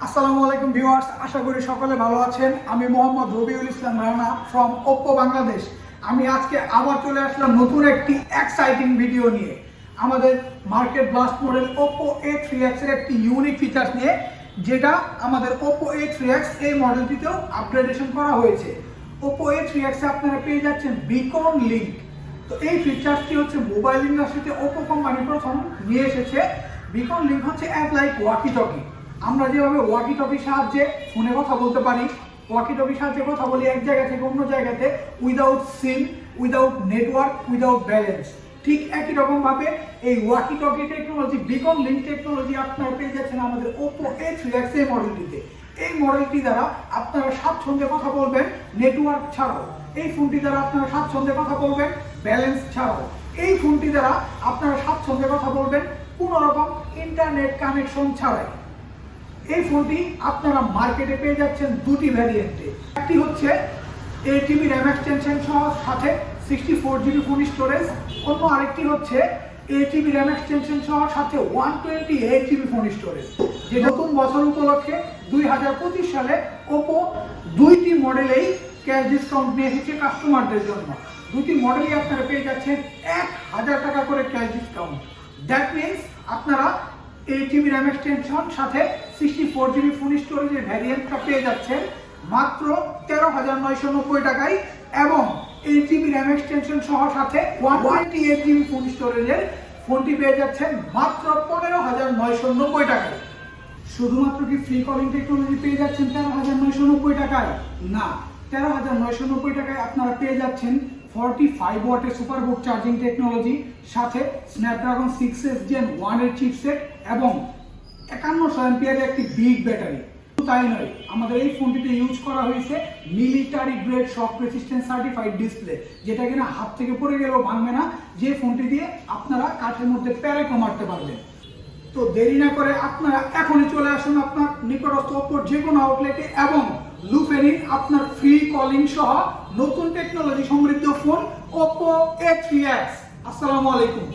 আসসালামু আলাইকুম ভিউয়ার্স, আশা করি সকলে ভালো আছেন। আমি মোহাম্মদ রবিউল ইসলাম রানা ফ্রম ওপ্পো বাংলাদেশ। আমি আজকে আবার চলে আসলাম নতুন একটি এক্সাইটিং ভিডিও নিয়ে। আমাদের market blast model Oppo A3X এর একটি ইউনিক ফিচার্স নিয়ে, যেটা আমাদের ওপ্পো A3X এই মডেলটিতেও আপগ্রেডেশন করা হয়েছে। ওপ্পো A3X এ আপনারা পেয়ে যাচ্ছেন বিকন লিঙ্ক। তো এই ফিচার্সটি হচ্ছে মোবাইল ইন্ডাস্ট্রিতে ওপ্পো কোম্পানি প্রথম নিয়ে এসেছে। বিকন লিঙ্ক হচ্ছে অ্যাজ লাইক ওয়াকি টকি। আমরা যেভাবে ওয়াকি টকির সাহায্যে ফোনে কথা বলতে পারি, ওয়াকি টকির সাহায্যে কথা বলি এক জায়গা থেকে অন্য জায়গাতে উইদাউট সিম, উইদাউট নেটওয়ার্ক, উইদাউট ব্যালেন্স, ঠিক একই রকমভাবে এই walkie talkie technology, Beacon link technology আপনারা পেয়ে যাচ্ছেন আমাদের ওপ্পো A3X এই মডেলটিতে। এই মডেলটি দ্বারা আপনারা স্বাচ্ছন্দ্যে কথা বলবেন নেটওয়ার্ক ছাড়াও। এই ফোনটি দ্বারা আপনারা স্বাচ্ছন্দ্যে কথা বলবেন ব্যালেন্স ছাড়াও। এই ফোনটি দ্বারা আপনারা স্বাচ্ছন্দ্যে কথা বলবেন কোনো রকম ইন্টারনেট কানেকশন ছাড়াই। এই ফোনটি আপনারা মার্কেটে পেয়ে যাচ্ছেন দুটি ভ্যারিয়েন্টে। একটি হচ্ছে 8GB র্যাম এক্সটেনশন সহ সাথে 64GB ফোন স্টোরেজ, অন্য আরেকটি হচ্ছে 8GB র্যাম এক্সটেনশন সহ সাথে 128GB ফোন স্টোরেজ। যে নতুন বছর উপলক্ষে 2025 সালে ওপো দুইটি মডেলেই ক্যাশ ডিসকাউন্ট নিয়ে এসেছে কাস্টমারদের জন্য। দুটি মডেলই আপনারা পেয়ে যাচ্ছেন 1000 টাকা করে ক্যাশ ডিসকাউন্ট। দ্যাট মিনস আপনারা 8GB র্যাম এক্সটেনশন সাথে 64GB ফোন স্টোরেজের ভ্যারিয়েন্টটা পেয়ে যাচ্ছেন মাত্র 13,990 টাকায়, এবং 8GB র্যাম এক্সটেনশন সহ সাথে 128GB ফোন স্টোরেজের ফোনটি পেয়ে যাচ্ছেন মাত্র 15,990 টাকায়। শুধুমাত্র কি ফ্রি কলিং টেকনোলজি পেয়ে যাচ্ছেন 13,990 টাকায়? না, 13,990 টাকায় আপনারা পেয়ে যাচ্ছেন 45 ওয়াটের সুপারবুক চার্জিং টেকনোলজি সাথে স্ন্যাপড্রাগন 6S Gen 1 এর চিপসেট এবং 5100 অ্যাম্পিয়ারের একটি বিগ ব্যাটারি। তাই নয়, আমাদের এই ফোনটিতে ইউজ করা হয়েছে মিলিটারি গ্রেড শক রেসিস্ট্যান্ট সার্টিফাইড ডিসপ্লে, যেটা কিনা হাত থেকে পড়ে গেলেও ভাঙবে না, যে ফোনটি দিয়ে আপনারা কাঠের মধ্যে প্যারেকও মারতে পারবেন। তো দেরি না করে আপনারা এখনই চলে আসুন আপনার নিকটস্থ ওপ্পোর যে কোনো আউটলেটে এবং লুফে নিন আপনার ফ্রি কলিং সহ নতুন টেকনোলজি সমৃদ্ধ ফোন ওপ্পো A3X। আসসালামু আলাইকুম।